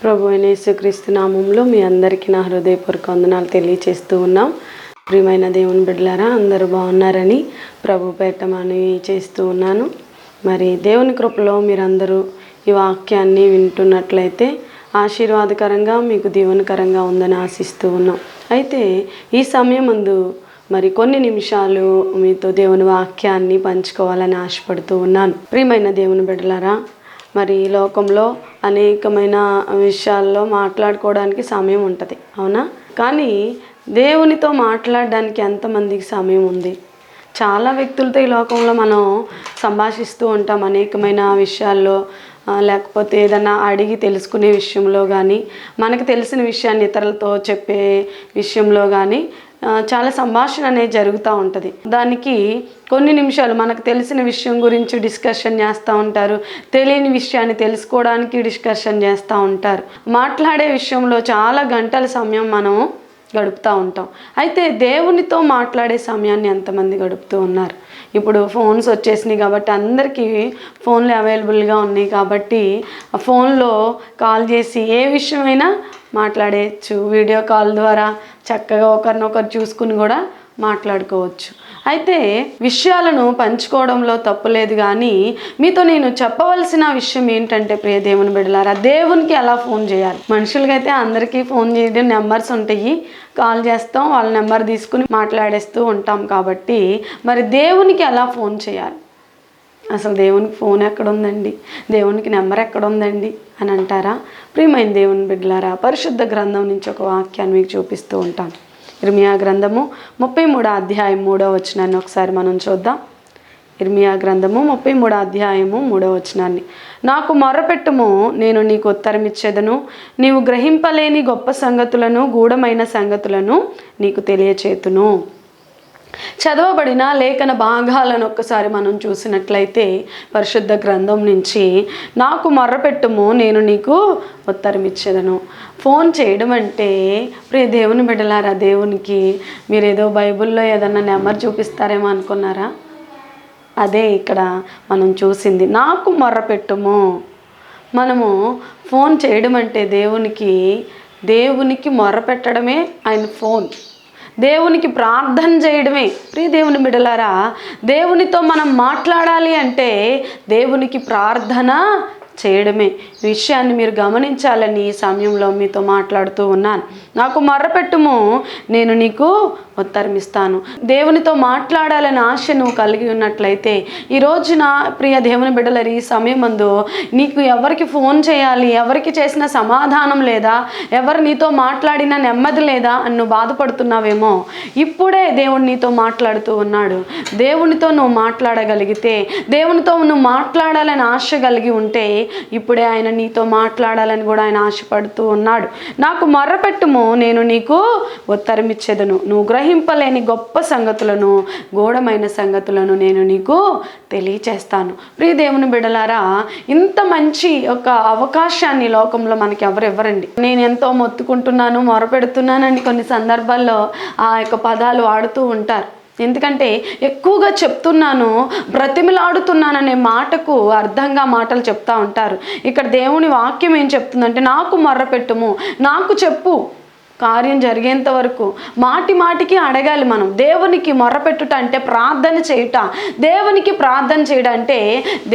ప్రభు అయిన యేసుక్రీస్తు నామంలో మీ అందరికీ నా హృదయపూర్వక వందనాలు తెలియచేస్తూ ఉన్నాం. ప్రియమైన దేవుని బిడ్డలారా, అందరూ బాగున్నారని ప్రభు పేట మనవి చేస్తూ ఉన్నాను. మరి దేవుని కృపలో మీరందరూ ఈ వాక్యాన్ని వింటున్నట్లయితే ఆశీర్వాదకరంగా మీకు దీవెనకరంగా ఉందని ఆశిస్తూ ఉన్నాం. అయితే ఈ సమయం ముందు మరి కొన్ని నిమిషాలు మీతో దేవుని వాక్యాన్ని పంచుకోవాలని ఆశపడుతూ ఉన్నాను. ప్రియమైన దేవుని బిడ్డలారా, మరి ఈ లోకంలో అనేకమైన విషయాల్లో మాట్లాడుకోవడానికి సమయం ఉంటుంది, అవునా? కానీ దేవునితో మాట్లాడడానికి ఎంతమందికి సమయం ఉంది? చాలా వ్యక్తులతో ఈ లోకంలో మనం సంభాషిస్తూ ఉంటాం. అనేకమైన విషయాల్లో, లేకపోతే ఏదైనా అడిగి తెలుసుకునే విషయంలో కానీ, మనకు తెలిసిన విషయాన్ని ఇతరులతో చెప్పే విషయంలో కానీ చాలా సంభాషణ అనేది జరుగుతూ ఉంటుంది. దానికి కొన్ని నిమిషాలు మనకు తెలిసిన విషయం గురించి డిస్కషన్ చేస్తూ ఉంటారు, తెలియని విషయాన్ని తెలుసుకోవడానికి డిస్కషన్ చేస్తూ ఉంటారు. మాట్లాడే విషయంలో చాలా గంటల సమయం మనం గడుపుతూ ఉంటాం. అయితే దేవునితో మాట్లాడే సమయాన్ని ఎంతమంది గడుపుతూ ఉన్నారు? ఇప్పుడు ఫోన్స్ వచ్చేసినాయి కాబట్టి అందరికీ ఫోన్లు అవైలబుల్గా ఉన్నాయి కాబట్టి ఆ ఫోన్లో కాల్ చేసి ఏ విషయమైనా మాట్లాడేయచ్చు. వీడియో కాల్ ద్వారా చక్కగా ఒకరినొకరు చూసుకుని కూడా మాట్లాడుకోవచ్చు. అయితే విషయాలను పంచుకోవడంలో తప్పులేదు, కానీ మీతో నేను చెప్పవలసిన విషయం ఏంటంటే, ప్రియ దేవుని బిడ్డలారా, దేవునికి ఎలా ఫోన్ చేయాలి? మనుషులకైతే అందరికీ ఫోన్ చేయడం నెంబర్స్ ఉంటాయి, కాల్ చేస్తాం, వాళ్ళ నెంబర్ తీసుకుని మాట్లాడేస్తూ ఉంటాం. కాబట్టి మరి దేవునికి ఎలా ఫోన్ చేయాలి? అసలు దేవునికి ఫోన్ ఎక్కడుందండి, దేవునికి నెంబర్ ఎక్కడుందండి అని అంటారా? ప్రియమైన దేవుని బిడ్డలారా, పరిశుద్ధ గ్రంథం నుంచి ఒక వాక్యాన్ని మీకు చూపిస్తూ ఉంటాను. ఇర్మియా గ్రంథము 33వ అధ్యాయం 3వ వచనాన్ని ఒకసారి మనం చూద్దాం. ఇర్మియా గ్రంథము 33వ అధ్యాయము 3వ వచనాన్ని. నాకు మొర్రపెట్టుము, నేను నీకు ఉత్తరమిచ్చేదను, నీవు గ్రహింపలేని గొప్ప సంగతులను, గూఢమైన సంగతులను నీకు తెలియచేతును. చదవబడిన లేఖన భాగాలను ఒక్కసారి మనం చూసినట్లయితే పరిశుద్ధ గ్రంథం నుంచి, నాకు మొర్రపెట్టుము, నేను నీకు ఉత్తరమిచ్చేదను. ఫోన్ చేయడం అంటే, ప్రియ దేవుని బిడ్డలారా, దేవునికి మీరేదో బైబిల్లో ఏదన్నా నెంబర్ చూపిస్తారేమో అనుకున్నారా? అదే ఇక్కడ మనం చూసింది, నాకు మొర్రపెట్టుము. మనము ఫోన్ చేయడం అంటే దేవునికి మొర్రపెట్టడమే ఆయన ఫోన్. దేవునికి ప్రార్థన చేయడమే. ప్రియ దేవుని బిడ్డలారా, దేవునితో మనం మాట్లాడాలి అంటే దేవునికి ప్రార్థన చేయడమే. ఈ విషయాన్ని మీరు గమనించాలని ఈ సమయంలో మీతో మాట్లాడుతూ ఉన్నాను. నాకు మొర్రపెట్టుము, నేను నీకు ఉత్తరమిస్తాను. దేవునితో మాట్లాడాలని ఆశ నువ్వు కలిగి ఉన్నట్లయితే, ఈ రోజున ప్రియ దేవుని బిడ్డలారా, ఈ సమయం ముందు నీకు ఎవరికి ఫోన్ చేయాలి, ఎవరికి చేసిన సమాధానం లేదా, ఎవరు నీతో మాట్లాడిన నెమ్మది లేదా అని నువ్వు బాధపడుతున్నావేమో, ఇప్పుడే దేవుడు నీతో మాట్లాడుతూ ఉన్నాడు. దేవునితో నువ్వు మాట్లాడగలిగితే, దేవునితో నువ్వు మాట్లాడాలని ఆశ కలిగి ఉంటే, ఇప్పుడే ఆయన నీతో మాట్లాడాలని కూడా ఆయన ఆశపడుతూ ఉన్నాడు. నాకు మొర్రపెట్టుము, నేను నీకు ఉత్తరమిచ్చేదను, నువ్వు గ్రహింపలేని గొప్ప సంగతులను, గూఢమైన సంగతులను నేను నీకు తెలియచేస్తాను. ప్రియ దేవుని బిడ్డలారా, ఇంత మంచి ఒక అవకాశాన్ని లోకంలో మనకి ఎవరెవరండి? నేను ఎంతో మొత్తుకుంటున్నాను, మొరపెడుతున్నానని కొన్ని సందర్భాల్లో ఆ యొక్క పదాలు వాడుతూ ఉంటారు. ఎందుకంటే ఎక్కువగా చెప్తున్నాను, బ్రతిమిలాడుతున్నాననే మాటకు అర్థంగా మాటలు చెప్తా ఉంటారు. ఇక్కడ దేవుని వాక్యం ఏం చెప్తుందంటే, నాకు మొర్రపెట్టుము, నాకు చెప్పు, కార్యం జరిగేంత వరకు మాటి మాటికి అడగాలి. మనం దేవునికి మొర్రపెట్టుట అంటే ప్రార్థన చేయుట. దేవునికి ప్రార్థన చేయడం అంటే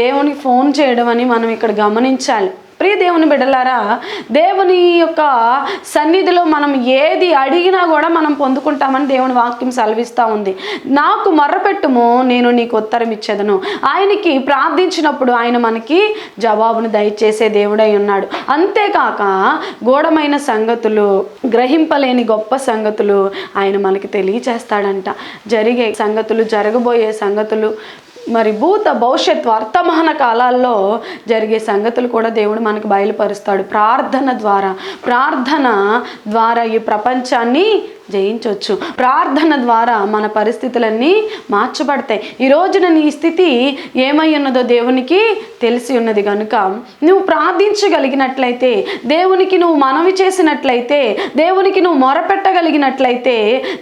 దేవునికి ఫోన్ చేయడం అని మనం ఇక్కడ గమనించాలి. ప్రియ దేవుని బిడ్డలారా, దేవుని యొక్క సన్నిధిలో మనం ఏది అడిగినా కూడా మనం పొందుకుంటామని దేవుని వాక్యం సెలవిస్తూ ఉంది. నాకు మొర్రపెట్టుము, నేను నీకు ఉత్తరం ఇచ్చేదను. ఆయనకి ప్రార్థించినప్పుడు ఆయన మనకి జవాబును దయచేసే దేవుడై ఉన్నాడు. అంతేకాక గూఢమైన సంగతులు, గ్రహింపలేని గొప్ప సంగతులు ఆయన మనకి తెలియచేస్తాడంట. జరిగే సంగతులు, జరగబోయే సంగతులు, మరి భూత భవిష్యత్ వర్తమాన కాలాల్లో జరిగే సంగతులు కూడా దేవుడు మనకు బయలుపరుస్తాడు. ప్రార్థన ద్వారా ఈ ప్రపంచాన్ని జయించవచ్చు. ప్రార్థన ద్వారా మన పరిస్థితులన్నీ మార్చబడతాయి. ఈ రోజున నీ స్థితి ఏమై ఉన్నదో దేవునికి తెలిసి ఉన్నది కనుక నువ్వు ప్రార్థించగలిగినట్లయితే, దేవునికి నువ్వు మనవి చేసినట్లయితే, దేవునికి నువ్వు మొరపెట్టగలిగినట్లయితే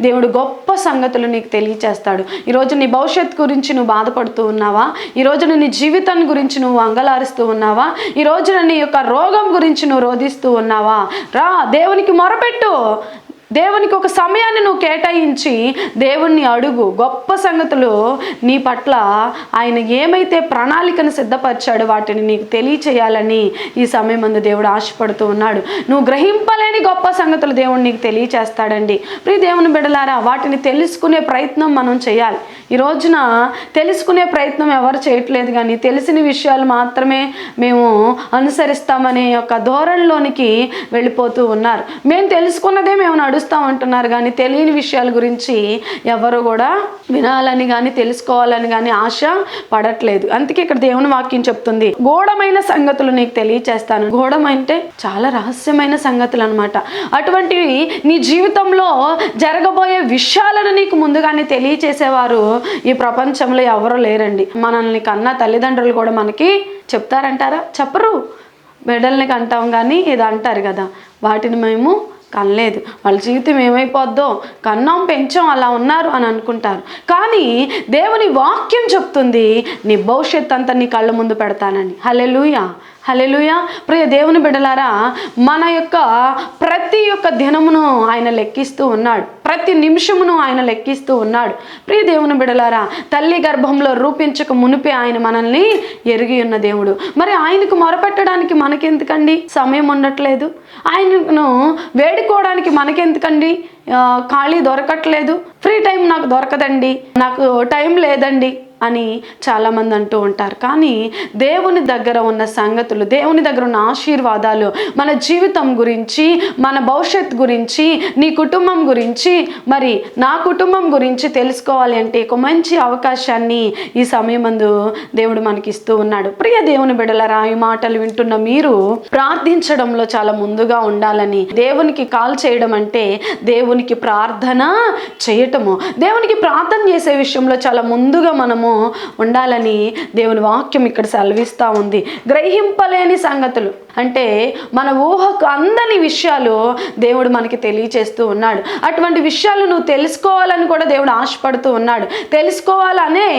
దేవుడు గొప్ప సంగతులు నీకు తెలియచేస్తాడు. ఈరోజు నీ భవిష్యత్తు గురించి నువ్వు బాధపడుతూ ఉన్నావా? ఈ రోజున నీ జీవితాన్ని గురించి నువ్వు అంగలారుస్తూ ఉన్నావా? ఈ రోజున నీ యొక్క రోగం గురించి నువ్వు రోధిస్తూ ఉన్నావా? రా, దేవునికి మొరపెట్టు. దేవునికి ఒక సమయాన్ని నువ్వు కేటాయించి దేవుణ్ణి అడుగు. గొప్ప సంగతులు నీ పట్ల ఆయన ఏమైతే ప్రణాళికను సిద్ధపరిచాడో వాటిని నీకు తెలియచేయాలని ఈ సమయం ముందు దేవుడు ఆశపడుతూ ఉన్నాడు. నువ్వు గ్రహింపలేని గొప్ప సంగతులు దేవుడు నీకు తెలియచేస్తాడండి. ప్రియ దేవుని బిడ్డలారా, వాటిని తెలుసుకునే ప్రయత్నం మనం చేయాలి. ఈ రోజున తెలుసుకునే ప్రయత్నం ఎవరు చేయట్లేదు, కానీ తెలిసిన విషయాలు మాత్రమే మేము అనుసరిస్తామనే యొక్క ధోరణిలోనికి వెళ్ళిపోతూ ఉన్నారు. మేము తెలుసుకున్నదే మేము నడుస్తూ ఉంటున్నారు, కానీ తెలియని విషయాల గురించి ఎవరు కూడా వినాలని కానీ తెలుసుకోవాలని కానీ ఆశ పడట్లేదు. అందుకే ఇక్కడ దేవుని వాక్యం చెప్తుంది, గూఢమైన సంగతులు నీకు తెలియచేస్తాను. గూఢం అంటే చాలా రహస్యమైన సంగతులు అనమాట. అటువంటివి నీ జీవితంలో జరగబోయే విషయాలను నీకు ముందుగానే తెలియచేసేవారు ఈ ప్రపంచంలో ఎవరు లేరండి. మనల్ని కన్నా తల్లిదండ్రులు కూడా మనకి చెప్తారంటారా? చెప్పరు. బిడ్డల్ని కంటాం కానీ ఇది అంటారు కదా, వాటిని మేము కనలేదు, వాళ్ళ జీవితం ఏమైపోద్దో, కన్నాం పెంచాం అలా ఉన్నారు అని అనుకుంటారు. కానీ దేవుని వాక్యం చెప్తుంది, నీ భవిష్యత్ అంతా నీ కళ్ళ ముందు పెడతానని. హల్లెలూయా, హల్లెలూయా. ప్రియ దేవుని బిడ్డలారా, మన యొక్క ప్రతి ఒక్క దినమును ఆయన లెక్కిస్తూ ఉన్నాడు, ప్రతి నిమిషమును ఆయన లెక్కిస్తూ ఉన్నాడు. ప్రియ దేవుని బిడ్డలారా, తల్లి గర్భంలో రూపించక మునిపే ఆయన మనల్ని ఎరిగి ఉన్న దేవుడు. మరి ఆయనకు మొరపెట్టడానికి మనకెందుకండి సమయం ఉండట్లేదు? ఆయనను వేడుకోవడానికి మనకెందుకండి ఖాళీ దొరకట్లేదు? ఫ్రీ టైం నాకు దొరకదండి, నాకు టైం లేదండి అని చాలామంది అంటూ ఉంటారు. కానీ దేవుని దగ్గర ఉన్న సంగతులు, దేవుని దగ్గర ఉన్న ఆశీర్వాదాలు, మన జీవితం గురించి, మన భవిష్యత్ గురించి, నీ కుటుంబం గురించి, మరి నా కుటుంబం గురించి తెలుసుకోవాలి అంటే ఒక మంచి అవకాశాన్ని ఈ సమయమందు దేవుడు మనకి ఇస్తూ ఉన్నాడు. ప్రియ దేవుని బిడ్డలారా, ఈ మాటలు వింటున్న మీరు ప్రార్థించడంలో చాలా ముందుగా ఉండాలని, దేవునికి కాల్ చేయడం అంటే దేవునికి ప్రార్థన చేయటము, దేవునికి ప్రార్థన చేసే విషయంలో చాలా ముందుగా మనము ఉండాలని దేవుని వాక్యం ఇక్కడ సెలవిస్తూ ఉంది. గ్రహింపలేని సంగతులు అంటే మన ఊహకు అందని విషయాలు దేవుడు మనకి తెలియచేస్తూ ఉన్నాడు. అటువంటి విషయాలు నువ్వు తెలుసుకోవాలని కూడా దేవుడు ఆశపడుతూ ఉన్నాడు. తెలుసుకోవాలనే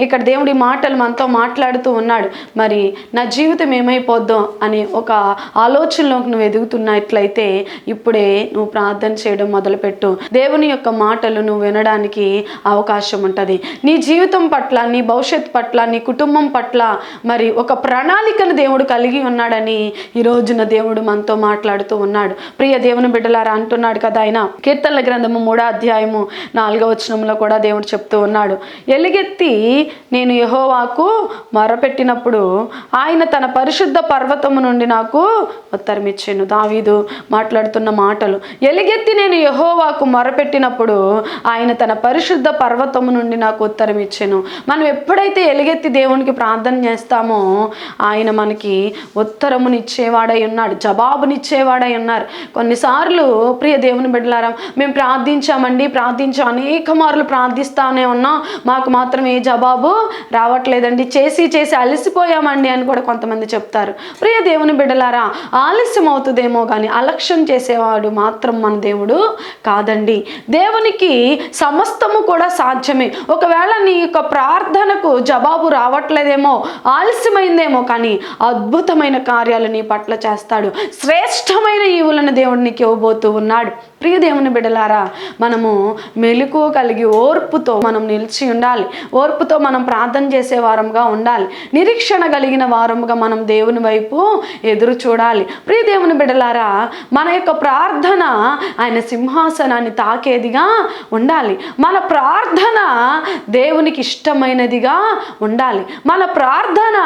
ఇక్కడ దేవుడి మాటలు మనతో మాట్లాడుతూ ఉన్నాడు. మరి నా జీవితం ఏమైపోద్దో అని ఒక ఆలోచనలోకి నువ్వు ఎదుగుతున్నట్లయితే ఇప్పుడే నువ్వు ప్రార్థన చేయడం మొదలుపెట్టు. దేవుని యొక్క మాటలు నువ్వు వినడానికి అవకాశం ఉంటుంది. నీ జీవితం పట్ల, నీ భవిష్యత్ పట్ల, నీ కుటుంబం పట్ల మరి ఒక ప్రణాళికను దేవుడు కలిగి ఉన్నాడని ఈ రోజున దేవుడు మనతో మాట్లాడుతూ ఉన్నాడు. ప్రియ దేవుని బిడ్డలారా, అంటున్నాడు కదా ఆయన కీర్తనల గ్రంథము 3వ అధ్యాయము 4వ వచనంలో కూడా దేవుడు చెప్తూ ఉన్నాడు, ఎలుగెత్తి నేను యెహోవాకు మొరపెట్టినప్పుడు ఆయన తన పరిశుద్ధ పర్వతము నుండి నాకు ఉత్తరం ఇచ్చెను. దావీదు మాట్లాడుతున్న మాటలు. ఎలుగెత్తి నేను యెహోవాకు మొరపెట్టినప్పుడు ఆయన తన పరిశుద్ధ పర్వతము నుండి నాకు ఉత్తరం ఇచ్చెను. మనం ఎప్పుడైతే ఎలుగెత్తి దేవునికి ప్రార్థన చేస్తామో ఆయన మనకి ఉత్తరమునిచ్చేవాడై ఉన్నాడు, జవాబునిచ్చేవాడై ఉన్నారు. కొన్నిసార్లు ప్రియ దేవుని బిడ్డలారా, మేము ప్రార్థించామండి, అనేక మార్లు ప్రార్థిస్తానే ఉన్నాం, మాకు మాత్రం ఏ జవాబు రావట్లేదండి, చేసి అలసిపోయామండి అని కూడా కొంతమంది చెప్తారు. ప్రియ దేవుని బిడ్డలారా, ఆలస్యం అవుతుందేమో కానీ అలక్ష్యం చేసేవాడు మాత్రం మన దేవుడు కాదండి. దేవునికి సమస్తము కూడా సాధ్యమే. ఒకవేళ నీ యొక్క ప్రార్థనకు జవాబు రావట్లేదేమో, ఆలస్యమైందేమో, కానీ అద్భుతమైన కార్యాలు నీ పట్ల చేస్తాడు. శ్రేష్టమైన ఈవులను దేవుడు నీకు ఇవ్వబోతూ ఉన్నాడు. ప్రియ దేవుని బిడ్డలారా, మనము మెలకువ కలిగి ఓర్పుతో మనం నిలిచి ఉండాలి. ఓర్పుతో మనం ప్రార్థన చేసే వారంగా ఉండాలి. నిరీక్షణ కలిగిన వారముగా మనం దేవుని వైపు ఎదురు చూడాలి. ప్రియ దేవుని బిడ్డలారా, మన యొక్క ప్రార్థన ఆయన సింహాసనాన్ని తాకేదిగా ఉండాలి. మన ప్రార్థన దేవునికి ఇష్టమైనదిగా ఉండాలి. మన ప్రార్థన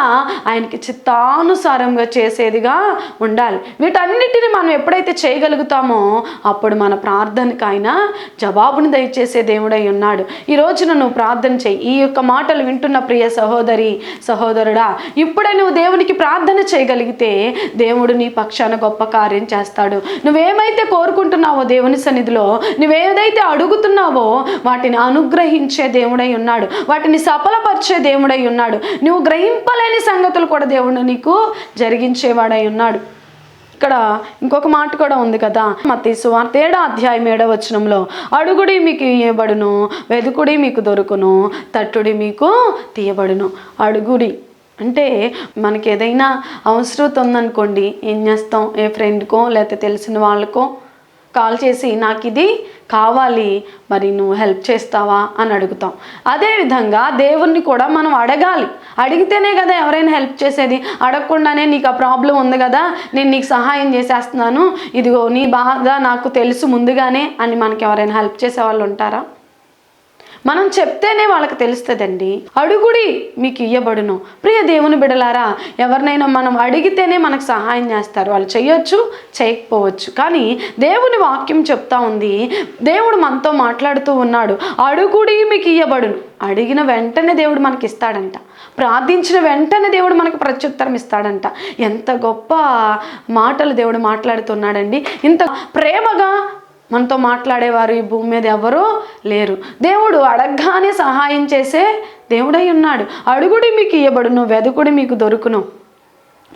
ఆయనకి చిత్తానుసారంగా చేసేదిగా ఉండాలి. వీటన్నిటిని మనం ఎప్పుడైతే చేయగలుగుతామో అప్పుడు మన ప్రార్థనకు ఆయన జవాబును దయచేసే దేవుడై ఉన్నాడు. ఈ రోజున నువ్వు ప్రార్థన చేయి. ఈ యొక్క మాటలు వింటున్న ప్రియ సహోదరి సహోదరుడా, ఇప్పుడే నువ్వు దేవునికి ప్రార్థన చేయగలిగితే దేవుడు నీ పక్షాన గొప్ప కార్యం చేస్తాడు. నువ్వేమైతే కోరుకుంటున్నావో దేవుని సన్నిధిలో, నువ్వేదైతే అడుగుతున్నావో వాటిని అనుగ్రహించే దేవుడై ఉన్నాడు, వాటిని సఫలపరిచే దేవుడై ఉన్నాడు. నువ్వు గ్రహింపలేని సంగతులు కూడా దేవుడు నీకు జరిగించేవాడై ఉన్నాడు. ఇక్కడ ఇంకొక మాట కూడా ఉంది కదా, మత్తయి సువార్త 7వ అధ్యాయం 7వ వచనంలో, అడుగుడి మీకు ఇయ్యబడును, వెదుకుడి మీకు దొరుకును, తట్టుడి మీకు తీయబడును. అడుగుడి అంటే మనకి ఏదైనా అవసరం ఉందనుకోండి, ఏం చేస్తాం? ఏ ఫ్రెండ్కో లేకపోతే తెలిసిన వాళ్ళకో కాల్ చేసి నాకు ఇది కావాలి, మరి నువ్వు హెల్ప్ చేస్తావా అని అడుగుతాం. అదేవిధంగా దేవుణ్ణి కూడా మనం అడగాలి. అడిగితేనే కదా ఎవరైనా హెల్ప్ చేసేది. అడగకుండానే నీకు ఆ ప్రాబ్లం ఉంది కదా, నేను నీకు సహాయం చేసేస్తున్నాను, ఇదిగో నీ బాధ నాకు తెలుసు ముందుగానే అని మనకి ఎవరైనా హెల్ప్ చేసే వాళ్ళు ఉంటారా? మనం చెప్తేనే వాళ్ళకి తెలుస్తుందండి. అడుగుడి మీకు ఇయ్యబడును. ప్రియ దేవుని బిడలారా, ఎవరినైనా మనం అడిగితేనే మనకు సహాయం చేస్తారు. వాళ్ళు చేయొచ్చు, చేయకపోవచ్చు, కానీ దేవుని వాక్యం చెప్తా ఉంది, దేవుడు మనతో మాట్లాడుతూ ఉన్నాడు. అడుగుడి మీకు ఇయ్యబడును. అడిగిన వెంటనే దేవుడు మనకి ఇస్తాడంట. ప్రార్థించిన వెంటనే దేవుడు మనకు ప్రత్యుత్తరం ఇస్తాడంట. ఎంత గొప్ప మాటలు దేవుడు మాట్లాడుతున్నాడండి. ఇంత ప్రేమగా మనతో మాట్లాడేవారు ఈ భూమి మీద ఎవరూ లేరు. దేవుడు అడగగానే సహాయం చేసే దేవుడై ఉన్నాడు. అడుగుడి మీకు ఇయ్యబడును, వెదుకుడి మీకు దొరుకును.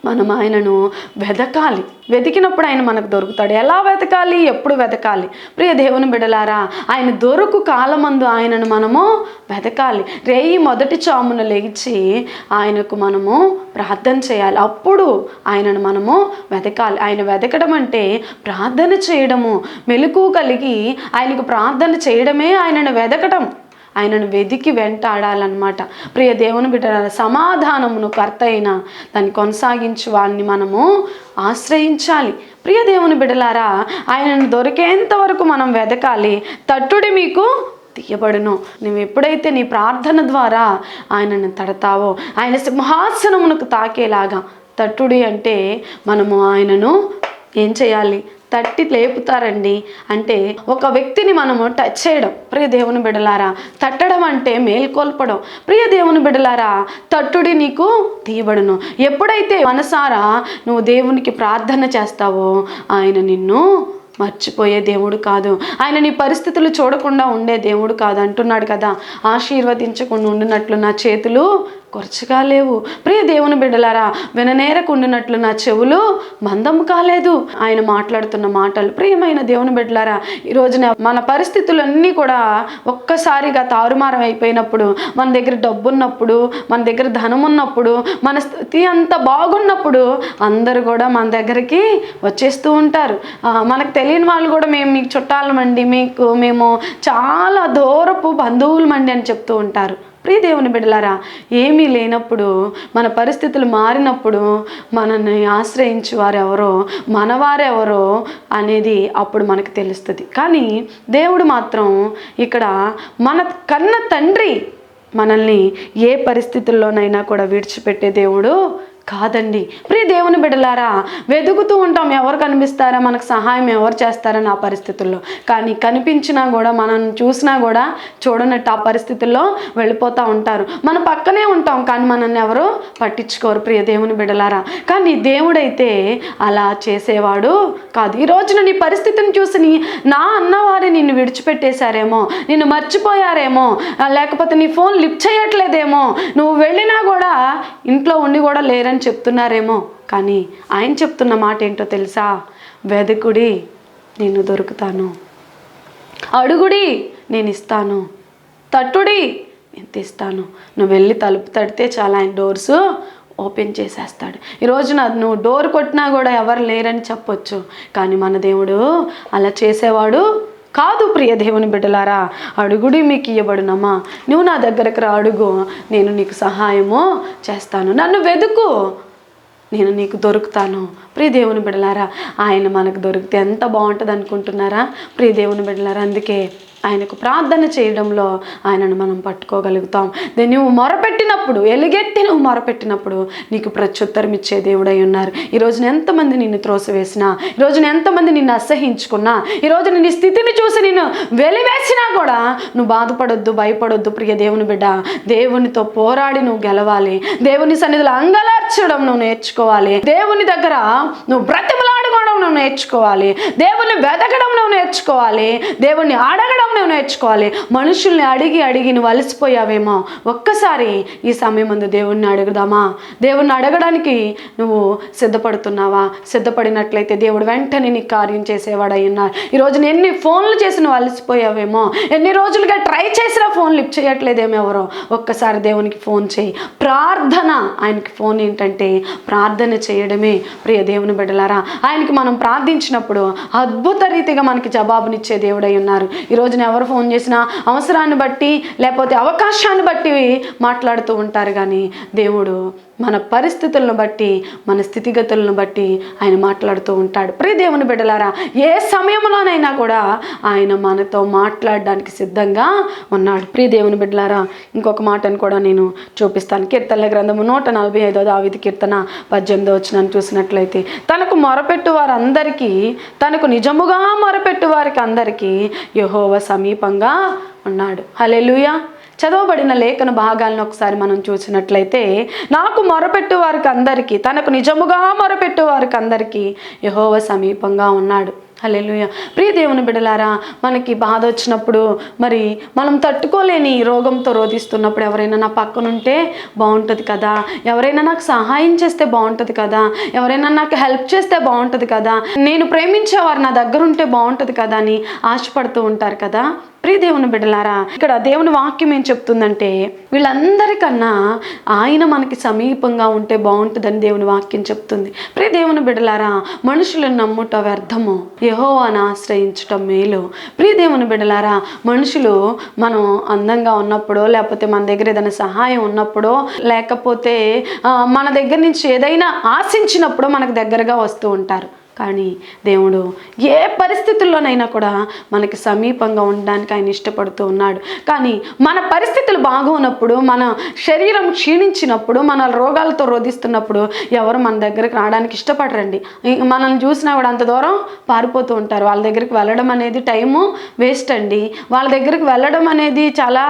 మనం ఆయనను వెతకాలి. వెతికినప్పుడు ఆయన మనకు దొరుకుతాడు. ఎలా వెతకాలి? ఎప్పుడు వెతకాలి? ప్రియ దేవుని బిడలారా, ఆయన దొరుకు కాలమందు ఆయనను మనము వెతకాలి. రేయి మొదటి చామున లేచి ఆయనకు మనము ప్రార్థన చేయాలి. అప్పుడు ఆయనను మనము వెతకాలి. ఆయన వెతకడం అంటే ప్రార్థన చేయడము. మెలకువ కలిగి ఆయనకు ప్రార్థన చేయడమే ఆయనను వెతకటం. ఆయనను వెతికి వెంటాడాలన్నమాట. ప్రియ దేవుని బిడ్డలారా, సమాధానమును కర్త అయిన దాన్ని కొనసాగించు వాడిని మనము ఆశ్రయించాలి. ప్రియ దేవుని బిడ్డలారా, ఆయనను దొరికేంత వరకు మనం వెతకాలి. తట్టుడి మీకు తీయబడును. నువ్వు ఎప్పుడైతే నీ ప్రార్థన ద్వారా ఆయనను తడతావో, ఆయన సింహాసనమునకు తాకేలాగా, తట్టుడి అంటే మనము ఆయనను ఏం చేయాలి? తట్టి లేపుతారండి. అంటే ఒక వ్యక్తిని మనము టచ్ చేయడం. ప్రియ దేవుని బిడలారా, తట్టడం అంటే మేల్కొల్పడం. ప్రియ దేవుని బిడలారా, తట్టుడి నీకు తీయబడును. ఎప్పుడైతే మనసారా నువ్వు దేవునికి ప్రార్థన చేస్తావో ఆయన నిన్ను మర్చిపోయే దేవుడు కాదు. ఆయన నీ పరిస్థితులు చూడకుండా ఉండే దేవుడు కాదు. అంటున్నాడు కదా, ఆశీర్వదించకుండా ఉండినట్లు నా చేతులు కొరచగా లేవు. ప్రియ దేవుని బిడ్డలారా, విననేరకుండినట్లు నా చెవులు మందము కాలేదు. ఆయన మాట్లాడుతున్న మాటలు. ప్రియమైన దేవుని బిడ్డలారా, ఈ రోజున మన పరిస్థితులన్నీ కూడా ఒక్కసారిగా తారుమారం అయిపోయినప్పుడు, మన దగ్గర డబ్బు ఉన్నప్పుడు, మన దగ్గర ధనం ఉన్నప్పుడు, మన స్థితి అంత బాగున్నప్పుడు అందరూ కూడా మన దగ్గరికి వచ్చేస్తూ ఉంటారు. మనకు తెలియని వాళ్ళు కూడా మేము మీకు చుట్టాలమండి, మేము చాలా దూరపు బంధువులమండి అని చెప్తూ ఉంటారు. ప్రియ దేవుని బిడ్డలారా, ఏమీ లేనప్పుడు, మన పరిస్థితులు మారినప్పుడు మనల్ని ఆశ్రయించు వారెవరో, మనవారెవరో అనేది అప్పుడు మనకు తెలుస్తుంది. కానీ దేవుడు మాత్రం ఇక్కడ మన కన్న తండ్రి మనల్ని ఏ పరిస్థితుల్లోనైనా కూడా విడిచిపెట్టే దేవుడు కాదండి. ప్రియ దేవుని బిడ్డలారా, వెతుకుతూ ఉంటాం ఎవరు కనిపిస్తారా, మనకు సహాయం ఎవరు చేస్తారని ఆ పరిస్థితుల్లో. కానీ కనిపించినా కూడా, మనం చూసినా కూడా చూడనట్టు ఆ పరిస్థితుల్లో వెళ్ళిపోతూ ఉంటారు. మన పక్కనే ఉంటాం కానీ మనల్ని ఎవరు పట్టించుకోరు. ప్రియ దేవుని బిడ్డలారా, కానీ దేవుడైతే అలా చేసేవాడు కాదు. ఈ రోజున నీ పరిస్థితిని చూసి నా అన్నవారే నిన్ను విడిచిపెట్టేశారేమో, నిన్ను మర్చిపోయారేమో, లేకపోతే నీ ఫోన్ లిఫ్ట్ చేయట్లేదేమో, నువ్వు వెళ్ళినా కూడా ఇంట్లో ఉండి కూడా లేరని చెప్తున్నారేమో. కానీ ఆయన చెప్తున్న మాట ఏంటో తెలుసా? వెదకుడి నేను దొరుకుతాను, అడుగుడి నేను ఇస్తాను, తట్టుడి నేను తెస్తాను. నువ్వు వెళ్ళి తలుపు తడితే చాలా ఆయన డోర్స్ ఓపెన్ చేసేస్తాడు. ఈ రోజున నువ్వు డోర్ కొట్టినా కూడా ఎవరు లేరని చెప్పొచ్చు, కానీ మన దేవుడు అలా చేసేవాడు కాదు. ప్రియ దేవుని బిడ్డలారా, అడుగుడి మీకు ఇయ్యబడునమ్మా. నువ్వు నా దగ్గరకు రా, అడుగు, నేను నీకు సహాయము చేస్తాను. నన్ను వెతుకు, నేను నీకు దొరుకుతాను. ప్రియ దేవుని బిడ్డలారా, ఆయన మనకు దొరికితే ఎంత బాగుంటుంది అనుకుంటున్నారా? ప్రియ దేవుని బిడ్డలారా, అందుకే ఆయనకు ప్రార్థన చేయడంలో ఆయనను మనం పట్టుకోగలుగుతాం. నువ్వు మొరపెట్టినప్పుడు, ఎలుగెత్తి నువ్వు మొరపెట్టినప్పుడు నీకు ప్రత్యుత్తరం ఇచ్చే దేవుడై ఉన్నారు. ఈరోజున ఎంతమంది నిన్ను త్రోసివేసినా, ఈరోజున ఎంతమంది నిన్ను అసహించుకున్నా, ఈరోజు నీ స్థితిని చూసి నిన్ను వెలివేసినా కూడా నువ్వు బాధపడొద్దు, భయపడొద్దు. ప్రియ దేవుని బిడ్డ, దేవునితో పోరాడి నువ్వు గెలవాలి. దేవుని సన్నిధిలో అంగలార్చడం నువ్వు నేర్చుకోవాలి. దేవుని దగ్గర నువ్వు బ్రతిమలాడుకోవడం నువ్వు నేర్చుకోవాలి. దేవుని వెతకడం నువ్వు నేర్చుకోవాలి. దేవుణ్ణి అడగడం నువ్వు నేర్చుకోవాలి. మనుషుల్ని అడిగి నువ్వు అలసిపోయావేమో, ఒక్కసారి ఈ సమయం ముందు దేవుణ్ణి అడుగుదామా? దేవుణ్ణి అడగడానికి నువ్వు సిద్ధపడుతున్నావా? సిద్ధపడినట్లయితే దేవుడు వెంటనే నీ కార్యం చేసేవాడై ఉన్నారు. ఈరోజు ఎన్ని ఫోన్లు చేసి నువ్వు అలసిపోయావేమో, ఎన్ని రోజులుగా ట్రై చేసినా ఫోన్ లిఫ్ట్ చేయట్లేదేమో ఎవరో, ఒక్కసారి దేవునికి ఫోన్ చేయి. ప్రార్థన, ఆయనకి ఫోన్ ఏంటంటే ప్రార్థన చేయడమే. ప్రియ దేవుని బిడ్డలారా, ఆయనకి మనం ప్రార్థించినప్పుడు అద్భుత రీతిగా మనకి జవాబునిచ్చే దేవుడై ఉన్నారు. ఈరోజున ఎవరు ఫోన్ చేసినా అవసరాన్ని బట్టి లేకపోతే అవకాశాన్ని బట్టి మాట్లాడుతూ ఉంటారు, కానీ దేవుడు మన పరిస్థితులను బట్టి, మన స్థితిగతులను బట్టి ఆయన మాట్లాడుతూ ఉంటాడు. ప్రియ దేవుని బిడ్డలారా, ఏ సమయంలోనైనా కూడా ఆయన మనతో మాట్లాడడానికి సిద్ధంగా ఉన్నాడు. ప్రియ దేవుని బిడ్డలారా, ఇంకొక మాటను కూడా నేను చూపిస్తాను. కీర్తనల గ్రంథము 145 దావీదు కీర్తన 18 వచనాన్ని చూసినట్లయితే, తనకు మొరపెట్టు వారందరికీ, తనకు నిజముగా మొరపెట్టు వారికి అందరికీ యెహోవా సమీపంగా ఉన్నాడు. హల్లెలూయా. చదవబడిన లేఖన భాగాలను ఒకసారి మనం చూసినట్లయితే, నాకు మొరపెట్టు వారికి అందరికీ, తనకు నిజముగా మొరపెట్టు వారికి అందరికీ యెహోవా సమీపంగా ఉన్నాడు. హల్లెలూయా. ప్రియ దేవుని బిడ్డలారా, మనకి బాధ వచ్చినప్పుడు, మరి మనం తట్టుకోలేని రోగంతో రోధిస్తున్నప్పుడు ఎవరైనా నా పక్కనుంటే బాగుంటుంది కదా, ఎవరైనా నాకు సహాయం చేస్తే బాగుంటుంది కదా, ఎవరైనా నాకు హెల్ప్ చేస్తే బాగుంటుంది కదా, నేను ప్రేమించేవారు నా దగ్గర ఉంటే బాగుంటుంది కదా అని ఆశపడుతూ ఉంటారు కదా. ప్రియ దేవుని బిడ్డలారా, ఇక్కడ దేవుని వాక్యం ఏం చెప్తుందంటే, వీళ్ళందరికన్నా ఆయన మనకి సమీపంగా ఉంటే బాగుంటుందని దేవుని వాక్యం చెప్తుంది. ప్రియ దేవుని బిడ్డలారా, మనుషులను నమ్ముట వ్యర్థము, యెహోవాను ఆశ్రయించటం మేలు. ప్రియ దేవుని బిడ్డలారా, మనుషులు మనం అందంగా ఉన్నప్పుడో, లేకపోతే మన దగ్గర ఏదైనా సహాయం ఉన్నప్పుడో, లేకపోతే మన దగ్గర నుంచి ఏదైనా ఆశించినప్పుడో మనకు దగ్గరగా వస్తూ ఉంటారు. కానీ దేవుడు ఏ పరిస్థితుల్లోనైనా కూడా మనకి సమీపంగా ఉండడానికి ఆయన ఇష్టపడుతూ ఉన్నాడు. కానీ మన పరిస్థితులు బాగోనప్పుడు, మన శరీరం క్షీణించినప్పుడు, మన రోగాలతో రోధిస్తున్నప్పుడు ఎవరు మన దగ్గరికి రావడానికి ఇష్టపడరండి. మనల్ని చూసినా కూడా అంత దూరం పారిపోతూ ఉంటారు. వాళ్ళ దగ్గరికి వెళ్ళడం అనేది టైము వేస్ట్ అండి. వాళ్ళ దగ్గరికి వెళ్ళడం అనేది చాలా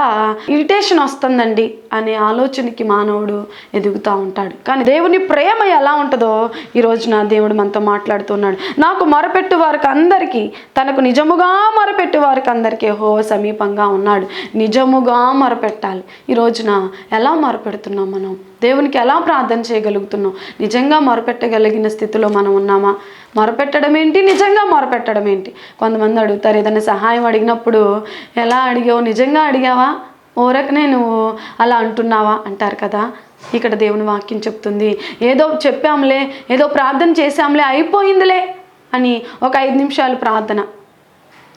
ఇరిటేషన్ వస్తుందండి అనే ఆలోచనకి మానవుడు ఎదుగుతూ ఉంటాడు. కానీ దేవుని ప్రేమ ఎలా ఉంటుందో ఈరోజు నా దేవుడు మనతో మాట్లాడుతూ ఉన్నాడు. నాకు మొరపెట్టు వారికి అందరికీ, తనకు నిజముగా మొరపెట్టు వారికి అందరికీ యెహోవా సమీపంగా ఉన్నాడు. నిజముగా మొరపెట్టాలి. ఈ రోజున ఎలా మొరపెడుతున్నాం? మనం దేవునికి ఎలా ప్రార్థన చేయగలుగుతున్నాం? నిజంగా మొరపెట్టగలిగిన స్థితిలో మనం ఉన్నామా? మొరపెట్టడం ఏంటి, నిజంగా మొరపెట్టడం ఏంటి? కొంతమంది అడుగుతారు, ఏదైనా సహాయం అడిగినప్పుడు ఎలా అడిగావు, నిజంగా అడిగావా, ఓరకనే నువ్వు అలా అంటున్నావా అంటారు కదా. ఇక్కడ దేవుని వాక్యం చెప్తుంది, ఏదో చెప్పాంలే, ఏదో ప్రార్థన చేశాంలే, అయిపోయిందిలే అని ఒక 5 నిమిషాలు ప్రార్థన,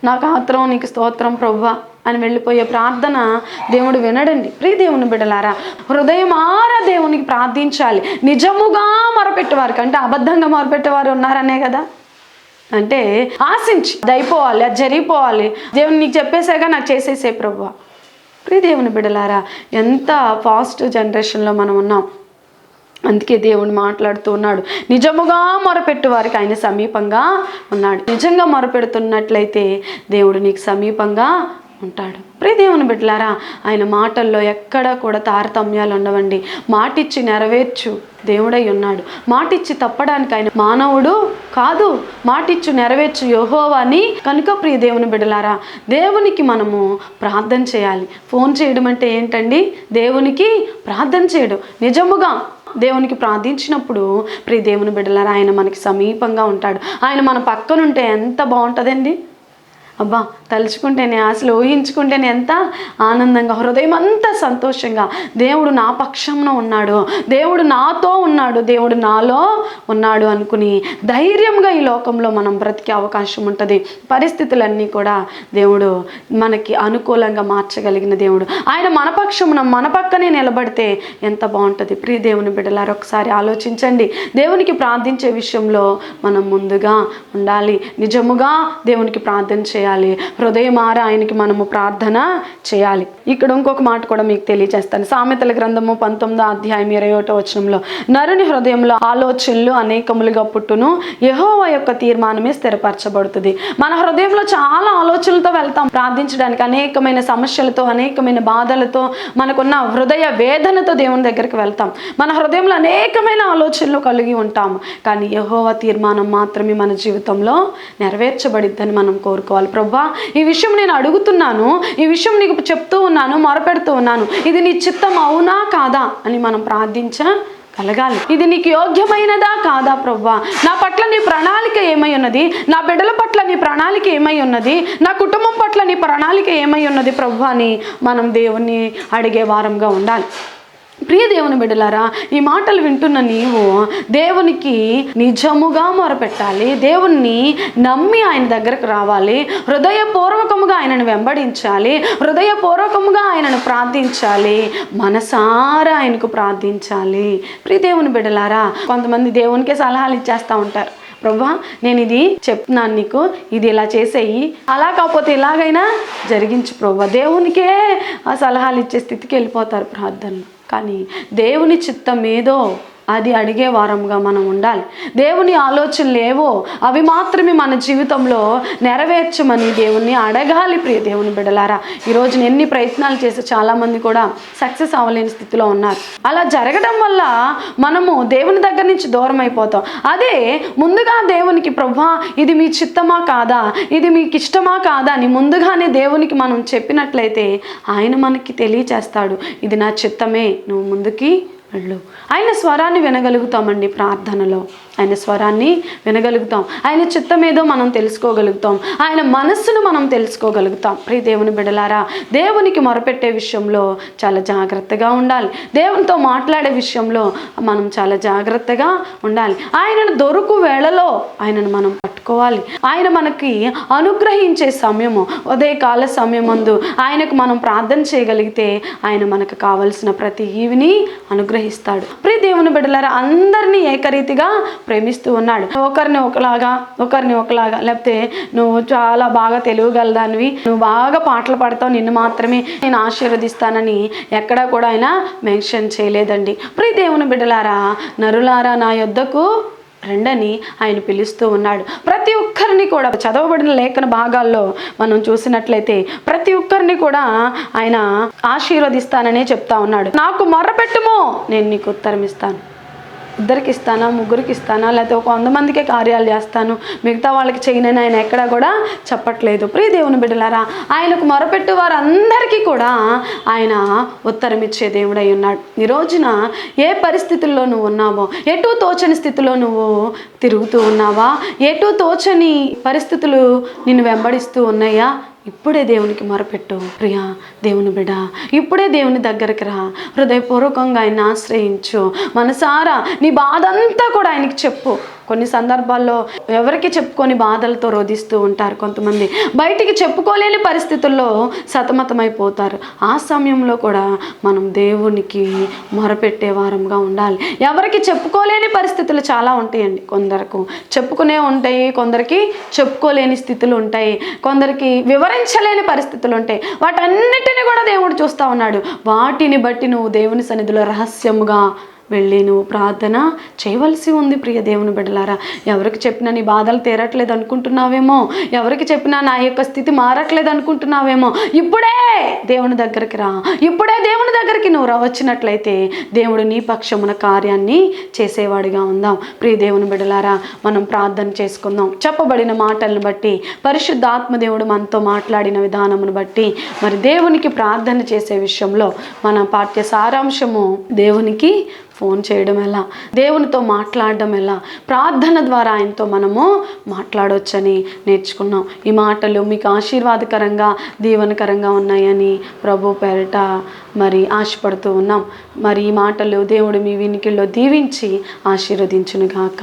నాకు ఆత్రం, నీకు స్తోత్రం ప్రభువా అని వెళ్ళిపోయే ప్రార్థన దేవుడు వినడండి. ప్రియ దేవుని బిడ్డలారా, హృదయమారా దేవునికి ప్రార్థించాలి. నిజముగా మొరపెట్టేవారికి, అంటే అబద్ధంగా మొరపెట్టేవారు ఉన్నారనే కదా, అంటే ఆశించి అది అయిపోవాలి, అది జరిగిపోవాలి, దేవుని నీకు చెప్పేసాగా నాకు చేసేసే ప్రభువా. ప్రియ దేవుని బిడ్డలారా, ఎంత ఫాస్ట్ జనరేషన్లో మనం ఉన్నాం. అందుకే దేవుడు మాట్లాడుతూ ఉన్నాడు, నిజముగా మొరపెట్టు వారికి ఆయన సమీపంగా ఉన్నాడు. నిజంగా మొరపెడుతున్నట్లయితే దేవుడు నీకు సమీపంగా ఉంటాడు. ప్రియ దేవుని బిడ్డలారా, ఆయన మాటల్లో ఎక్కడా కూడా తారతమ్యాలు ఉండవండి. మాటిచ్చి నెరవేర్చు దేవుడై ఉన్నాడు. మాటిచ్చి తప్పడానికి ఆయన మానవుడు కాదు. మాటిచ్చు నెరవేర్చు యెహోవాని కనుక. ప్రియ దేవుని బిడ్డలారా, దేవునికి మనము ప్రార్థన చేయాలి. ఫోన్ చేయడం అంటే ఏంటండి? దేవునికి ప్రార్థన చేయడం. నిజముగా దేవునికి ప్రార్థించినప్పుడు ప్రియ దేవుని బిడ్డలారా, ఆయన మనకి సమీపంగా ఉంటాడు. ఆయన మన పక్కనుంటే ఎంత బాగుంటుందండి. అబ్బా, తలుచుకుంటేనే, అసలు ఊహించుకుంటేనే ఎంత ఆనందంగా, హృదయం అంతా సంతోషంగా, దేవుడు నా పక్షంలో ఉన్నాడు, దేవుడు నాతో ఉన్నాడు, దేవుడు నాలో ఉన్నాడు అనుకుని ధైర్యంగా ఈ లోకంలో మనం బ్రతికే అవకాశం ఉంటుంది. పరిస్థితులన్నీ కూడా దేవుడు మనకి అనుకూలంగా మార్చగలిగిన దేవుడు. ఆయన మన పక్షమున, మన పక్కనే నిలబడితే ఎంత బాగుంటుంది. ప్రియ దేవుని బిడ్డలారా, ఒకసారి ఆలోచించండి. దేవునికి ప్రార్థించే విషయంలో మనం ముందుగా ఉండాలి. నిజముగా దేవునికి ప్రార్థన చేయాలి. చేయాలి? హృదయమార ఆయనకి మనము ప్రార్థన చేయాలి. ఇక్కడ ఇంకొక మాట కూడా మీకు తెలియజేస్తాను. సామెతల గ్రంథము 19వ అధ్యాయం 21వ వచనంలో, నరుని హృదయంలో ఆలోచనలు అనేకములుగా పుట్టును, యెహోవా యొక్క తీర్మానమే స్థిరపరచబడుతుంది. మన హృదయంలో చాలా ఆలోచనలతో వెళ్తాం ప్రార్థించడానికి, అనేకమైన సమస్యలతో, అనేకమైన బాధలతో, మనకున్న హృదయ వేదనతో దేవుని దగ్గరికి వెళ్తాం. మన హృదయంలో అనేకమైన ఆలోచనలు కలిగి ఉంటాము. కానీ యెహోవా తీర్మానం మాత్రమే మన జీవితంలో నెరవేర్చబడిద్దని మనం కోరుకోవాలి. ప్రభువా, ఈ విషయం నేను అడుగుతున్నాను, ఈ విషయం నీకు చెప్తూ ఉన్నాను, మొరపెడుతూ ఉన్నాను, ఇది నీ చిత్తం అవునా కాదా అని మనం ప్రార్థించగలగాలి. ఇది నీకు యోగ్యమైనదా కాదా ప్రభువా? నా పట్ల నీ ప్రణాళిక ఏమై ఉన్నది? నా బిడ్డల పట్ల నీ ప్రణాళిక ఏమై ఉన్నది? నా కుటుంబం పట్ల నీ ప్రణాళిక ఏమై ఉన్నది ప్రభువా అని మనం దేవుణ్ణి అడిగే వారంగా ఉండాలి. ప్రియ దేవుని బిడ్డలారా, ఈ మాటలు వింటున్న నీవు దేవునికి నిజముగా మొరపెట్టాలి. దేవుణ్ణి నమ్మి ఆయన దగ్గరకు రావాలి. హృదయపూర్వకముగా ఆయనను వెంబడించాలి. హృదయపూర్వకముగా ఆయనను ప్రార్థించాలి. మనసారా ఆయనకు ప్రార్థించాలి. ప్రియ దేవుని బిడ్డలారా, కొంతమంది దేవునికే సలహాలు ఇచ్చేస్తూ ఉంటారు. ప్రభువా, నేను ఇది చెప్తున్నాను నీకు, ఇది ఇలా చేసేయి, అలా కాకపోతే ఇలాగైనా జరిగించు ప్రభువా. దేవునికే ఆ సలహాలు ఇచ్చే స్థితికి వెళ్ళిపోతారు ప్రార్థనలు. కానీ దేవుని చిత్తం ఏదో అది అడిగే వారంగా మనం ఉండాలి. దేవుని ఆలోచనలు ఏవో అవి మాత్రమే మన జీవితంలో నెరవేర్చమని దేవుణ్ణి అడగాలి. ప్రియ దేవుని బిడ్డలారా, ఈరోజు ఎన్ని ప్రయత్నాలు చేసి చాలామంది కూడా సక్సెస్ అవ్వలేని స్థితిలో ఉన్నారు. అలా జరగడం వల్ల మనము దేవుని దగ్గర నుంచి దూరం అయిపోతాం. అదే ముందుగా దేవునికి, ప్రభువా ఇది మీ చిత్తమా కాదా, ఇది మీకు ఇష్టమా కాదా అని ముందుగానే దేవునికి మనం చెప్పినట్లయితే ఆయన మనకి తెలియచేస్తాడు, ఇది నా చిత్తమే, నువ్వు ముందుకి వెళ్ళు. ఆయన స్వరాన్ని వినగలుగుతామండి ప్రార్థనలో. ఆయన స్వరాన్ని వినగలుగుతాం. ఆయన చిత్తం ఏదో మనం తెలుసుకోగలుగుతాం. ఆయన మనస్సును మనం తెలుసుకోగలుగుతాం. ప్రియ దేవుని బిడ్డలారా, దేవునికి మొరపెట్టే విషయంలో చాలా జాగ్రత్తగా ఉండాలి. దేవునితో మాట్లాడే విషయంలో మనం చాలా జాగ్రత్తగా ఉండాలి. ఆయనను దొరుకు వేళలో ఆయనను మనం పట్టుకోవాలి. ఆయన మనకి అనుగ్రహించే సమయము, ఉదయకాల సమయమందు ఆయనకు మనం ప్రార్థన చేయగలిగితే ఆయన మనకు కావలసిన ప్రతి ఈవిని అనుగ్రహిస్తాడు. ప్రియ దేవుని బిడ్డలారా, అందరినీ ఏకరీతిగా ప్రేమిస్తూ ఉన్నాడు. ఒకరిని ఒకలాగా, లేకపోతే నువ్వు చాలా బాగా తెలియగలదానివి, నువ్వు బాగా పాటలు పాడతావు, నిన్ను మాత్రమే నేను ఆశీర్వదిస్తానని ఎక్కడా కూడా ఆయన మెన్షన్ చేయలేదండి. ప్రియ దేవుని బిడ్డలారా, నరులారా నా యొద్దకు రండని ఆయన పిలుస్తూ ఉన్నాడు. ప్రతి ఒక్కరిని కూడా చదవబడిన లేఖన భాగాల్లో మనం చూసినట్లయితే ప్రతి ఒక్కరిని కూడా ఆయన ఆశీర్వదిస్తాననే చెప్తా ఉన్నాడు. నాకు మొర్రపెట్టుమో, నేను నీకు ఉత్తరం ఇస్తాను. ఇద్దరికి ఇస్తానా, ముగ్గురికి ఇస్తానా, లేకపోతే ఒక 100 మందికే కార్యాలు చేస్తాను, మిగతా వాళ్ళకి చేయనని ఆయన ఎక్కడా కూడా చెప్పట్లేదు. ప్రియ దేవుని బిడ్డలారా, ఆయనకు మొరపెట్టు వారందరికీ కూడా ఆయన ఉత్తరం ఇచ్చే దేవుడై ఉన్నాడు. ఈ రోజున ఏ పరిస్థితుల్లో నువ్వు ఉన్నావో, ఎటూ తోచని స్థితిలో నువ్వు తిరుగుతూ ఉన్నావా, ఎటూ తోచని పరిస్థితులు నిన్ను వెంబడిస్తూ ఉన్నాయా, ఇప్పుడే దేవునికి మొరపెట్టు. ప్రియా దేవుని బిడ్డ, ఇప్పుడే దేవుని దగ్గరికి రా. హృదయపూర్వకంగా ఆయన ఆశ్రయించు. మనసారా నీ బాధ అంతా కూడా ఆయనకి చెప్పు. కొన్ని సందర్భాల్లో ఎవరికి చెప్పుకొని బాధలతో రోధిస్తూ ఉంటారు. కొంతమంది బయటికి చెప్పుకోలేని పరిస్థితుల్లో సతమతమైపోతారు. ఆ సమయంలో కూడా మనం దేవునికి మొరపెట్టే వారంగా ఉండాలి. ఎవరికి చెప్పుకోలేని పరిస్థితులు చాలా ఉంటాయండి. కొందరకు చెప్పుకునే ఉంటాయి, కొందరికి చెప్పుకోలేని స్థితులు ఉంటాయి, కొందరికి వివరించలేని పరిస్థితులు ఉంటాయి. వాటన్నిటిని కూడా దేవుడు చూస్తూ ఉన్నాడు. వాటిని బట్టి నువ్వు దేవుని సన్నిధిలో రహస్యముగా వెళ్ళి నువ్వు ప్రార్థన చేయవలసి ఉంది. ప్రియ దేవుని బిడ్డలారా, ఎవరికి చెప్పినా నీ బాధలు తీరట్లేదు అనుకుంటున్నావేమో, ఎవరికి చెప్పినా నా యొక్క స్థితి మారట్లేదు అనుకుంటున్నావేమో, ఇప్పుడే దేవుని దగ్గరికి రా. ఇప్పుడే దేవుని దగ్గరికి నువ్వు వచ్చినట్లయితే దేవుడు నీ పక్షమున కార్యాన్ని చేసేవాడిగా ఉందాం. ప్రియ దేవుని బిడ్డలారా, మనం ప్రార్థన చేసుకుందాం. చెప్పబడిన మాటలను బట్టి, పరిశుద్ధ ఆత్మదేవుడు మనతో మాట్లాడిన విధానమును బట్టి, మరి దేవునికి ప్రార్థన చేసే విషయంలో మన పాఠ్య సారాంశము దేవునికి ఫోన్ చేయడం ఎలా, దేవునితో మాట్లాడడం ఎలా, ప్రార్థన ద్వారా ఆయనతో మనము మాట్లాడవచ్చని నేర్చుకున్నాం. ఈ మాటలు మీకు ఆశీర్వాదకరంగా, దీవెనకరంగా ఉన్నాయని ప్రభు పేరిట మరి ఆశపడుతూ ఉన్నాం. మరి ఈ మాటలు దేవుడు మీ వినికిల్లో దీవించి ఆశీర్వదించునుగాక.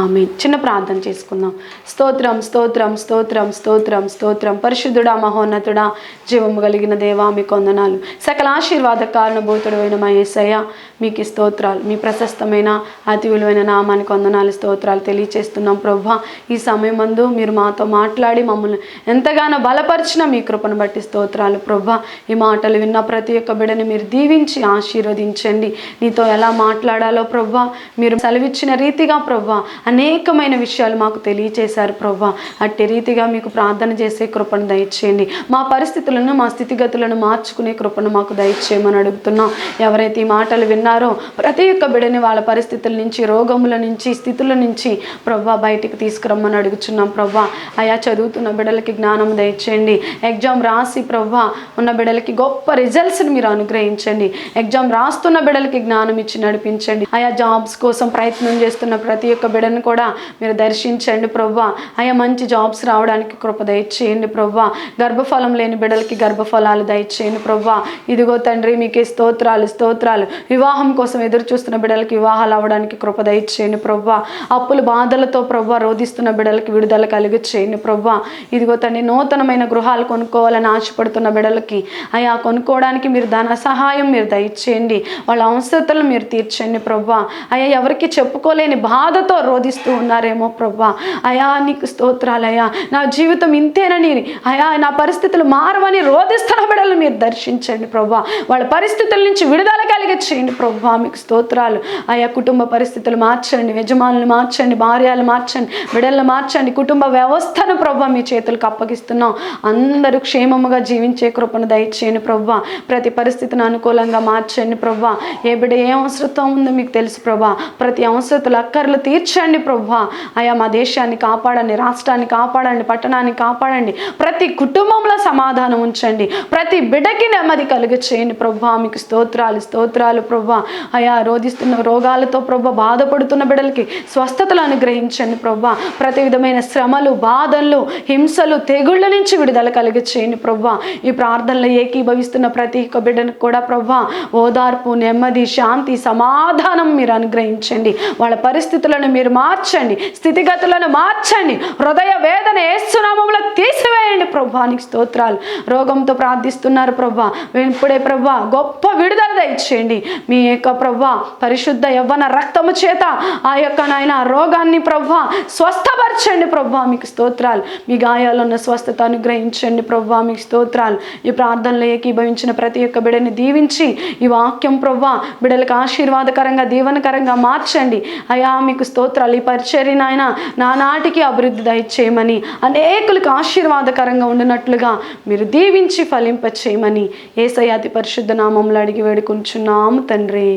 ఆమేన్. చిన్న ప్రార్థన చేసుకుందాం. స్తోత్రం స్తోత్రం స్తోత్రం స్తోత్రం స్తోత్రం. పరిశుద్ధుడా, మహోన్నతుడా, జీవము కలిగిన దేవా, మీకు వందనాలు. సకల ఆశీర్వాద కారణభూతుడైన మా యేసయ్య, మీకు స్తోత్రాలు. మీ ప్రశస్తమైన అతి విలువైన నామానికి వందనాలు, స్తోత్రాలు తెలియచేస్తున్నాం ప్రభువా. ఈ సమయం మందు మీరు మాతో మాట్లాడి మమ్మల్ని ఎంతగానో బలపరిచిన మీ కృపను బట్టి స్తోత్రాలు ప్రభువా. ఈ మాటలు విన్న ప్రతి ఒక్క బిడ్డని మీరు దీవించి ఆశీర్వదించండి. నీతో ఎలా మాట్లాడాలో ప్రభువా మీరు సెలవిచ్చిన రీతిగా ప్రభువా అనేకమైన విషయాలు మాకు తెలియచేశారు ప్రభువా. అట్టి రీతిగా మీకు ప్రార్థన చేసే కృపను దయచేయండి. మా పరిస్థితులను, మా స్థితిగతులను మార్చుకునే కృపను మాకు దయచేయమని అడుగుతున్నాం. ఎవరైతే ఈ మాటలు విన్నారో ప్రతి ఒక్క బిడ్డని వాళ్ళ పరిస్థితుల నుంచి, రోగముల నుంచి, స్థితుల నుంచి ప్రభువా బయటికి తీసుకురమ్మని అడుగుతున్నాం ప్రభువా. అయా చదువుతున్న బిడ్డలకి జ్ఞానం దయచేయండి. ఎగ్జామ్ రాసి ప్రభువా ఉన్న బిడ్డలకి గొప్ప రిజల్ట్స్ని మీరు అనుగ్రహించండి. ఎగ్జామ్ రాస్తున్న బిడ్డలకి జ్ఞానం ఇచ్చి నడిపించండి. ఆయా జాబ్స్ కోసం ప్రయత్నం చేస్తున్న ప్రతి ఒక్క బిడ్డను కూడా మీరు దర్శించండి ప్రభువా. ఆయా మంచి జాబ్స్ రావడానికి కృప దయచేయండి ప్రభువా. గర్భఫలం లేని బిడ్డలకి గర్భఫలాలు దయచేయండి ప్రభువా. ఇదిగో తండ్రి మీకే స్తోత్రాలు స్తోత్రాలు. వివాహం కోసం ఎదురు చూస్తున్న బిడ్డలకి వివాహాలు అవ్వడానికి కృప దయచేయండి ప్రభువా. అప్పుల బాధలతో ప్రభువా రోధిస్తున్న బిడ్డలకి విడుదల కలిగి చేయండి ప్రభువా. ఇదిగో తండ్రి నూతనమైన గృహాలు కొనుక్కోవాలని ఆశపడుతున్న బిడ్డలకి అయా కొనుక్కోవడానికి మీరు ధన సహాయం మీరు దయచేయండి. వాళ్ళ అవసరతలను మీరు తీర్చండి ప్రభువా. అయ్యా ఎవరికి చెప్పుకోలేని బాధతో రోధిస్తూ ఉన్నారేమో ప్రభువా. అయా నీకు స్తోత్రాలయ్యా. నా జీవితం ఇంతేనని, అయా నా పరిస్థితులు మారవని రోధిస్తున్న బిడ్డలు మీరు దర్శించండి ప్రభువా. వాళ్ళ పరిస్థితుల నుంచి విడుదల కలిగి చేయండి ప్రభువా. మీకు స్తోత్రాలు. అయా కుటుంబ పరిస్థితులు మార్చండి, యజమానులు మార్చండి, భార్యలు మార్చండి, బిడ్డలను మార్చండి. కుటుంబ వ్యవస్థను ప్రభువా మీ చేతులకు అప్పగిస్తున్నాం. అందరూ క్షేమముగా జీవించే కృపను దయచేయండి ప్రభువా. ప్రతి పరిస్థితిని అనుకూలంగా మార్చండి ప్రభువా. ఏ బిడ్డ ఏ అవసరం ఉందో మీకు తెలుసు ప్రభువా. ప్రతి అవసరతలు అక్కర్లు తీర్చండి ప్రభువా. అయా మా దేశాన్ని కాపాడండి, రాష్ట్రాన్ని కాపాడండి, పట్టణాన్ని కాపాడండి. ప్రతి కుటుంబంలో సమాధానం ఉంచండి. ప్రతి బిడ్డకి నెమ్మది కలుగ చేయండి ప్రభువా. మీకు స్తోత్రాలు స్తోత్రాలు ప్రభువా. అయా రోధిస్తున్న రోగాలతో ప్రభువా బాధపడుతున్న బిడ్డలకి స్వస్థతలు అనుగ్రహించండి ప్రభువా. ప్రతి విధమైన శ్రమలు, బాధలు, హింసలు, తెగుళ్ళ నుంచి విడుదల కలిగ చేయండి ప్రభువా. ఈ ప్రార్థనలో ఏకీభవిస్తున్న ప్రతి ఒక్క బిడ్డను కూడా ప్రభువా ఓదార్పు, నెమ్మది, శాంతి, సమాధానం మీరు అనుగ్రహించండి. వాళ్ళ పరిస్థితులను మీరు మార్చండి, స్థితిగతులను మార్చండి. హృదయ వేదన యేసు నామములో తీసివేయండి ప్రభువా. నీకు స్తోత్రాలు. రోగంతో ప్రార్థిస్తున్నారు ప్రభువా, ఇప్పుడే ప్రభువా గొప్ప విడుదల దయచేయండి. మీ యొక్క ప్రభువా పరిశుద్ధ యవ్వన రక్తము చేత ఆ యొక్క నాయన రోగాన్ని ప్రభువా స్వస్థపరచండి ప్రభువా. మీకు స్తోత్రాలు. మీ గాయాలున్న స్వస్థత అనుగ్రహించండి ప్రభువా. మీకు స్తోత్రాలు. ఈ ప్రార్థనలో ఏకీభవించిన ప్రతి ఒక్క బిడ్డని దీవించి ఈ వాక్యం ప్రభువా బిడ్డలకు ఆశీర్వాదకరంగా, దీవనకరంగా మార్చండి. అయా మీకు స్తోత్రాలు. ఈ పరిచర్య నాయన నానాటికి అభివృద్ధి దయచేయమని, అనేకులకు ఆశీర్వాదకరంగా ఉండినట్లుగా మీరు దీవించి ఫలింప చేయమని యేసయ్య అతి పరిశుద్ధ నామములో అడిగి వేడుకుంటున్నాము తండ్రి.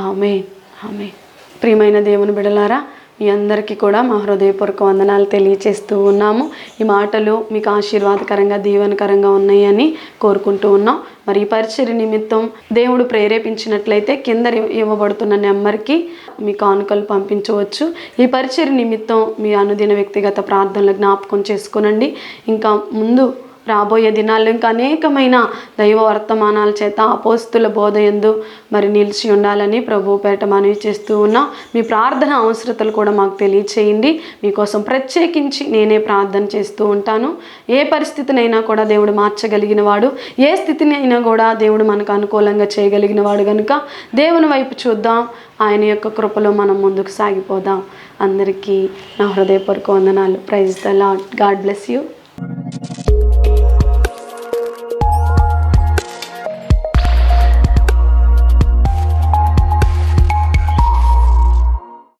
ఆమేన్ ఆమేన్. ప్రియమైన దేవుని బిడ్డలారా, మీ అందరికీ కూడా మా హృదయపూర్వక వందనాలు తెలియచేస్తూ ఉన్నాము. ఈ మాటలు మీకు ఆశీర్వాదకరంగా, దీవెనకరంగా ఉన్నాయని కోరుకుంటూ ఉన్నాం. మరి ఈ పరిచర్య నిమిత్తం దేవుడు ప్రేరేపించినట్లయితే కింద ఇవ్వబడుతున్న నెంబర్కి మీ కానుకలు పంపించవచ్చు. ఈ పరిచర్య నిమిత్తం మీ అనుదిన వ్యక్తిగత ప్రార్థనలు జ్ఞాపకం చేసుకునండి. ఇంకా ముందు రాబోయే దినాల్లో ఇంకా అనేకమైన దైవ వర్తమానాల చేత అపోస్తుల బోధయందు మరి నిలిచి ఉండాలని ప్రభు పేట మనవి చేస్తూ ఉన్నాం. మీ ప్రార్థన అవసరతలు కూడా మాకు తెలియచేయండి. మీకోసం ప్రత్యేకించి నేనే ప్రార్థన చేస్తూ ఉంటాను. ఏ పరిస్థితినైనా కూడా దేవుడు మార్చగలిగిన వాడు, ఏ స్థితిని అయినా కూడా దేవుడు మనకు అనుకూలంగా చేయగలిగిన వాడు కనుక దేవుని వైపు చూద్దాం. ఆయన యొక్క కృపలో మనం ముందుకు సాగిపోదాం. అందరికీ నా హృదయపూర్వక వందనాలు. Praise the lord. God bless you.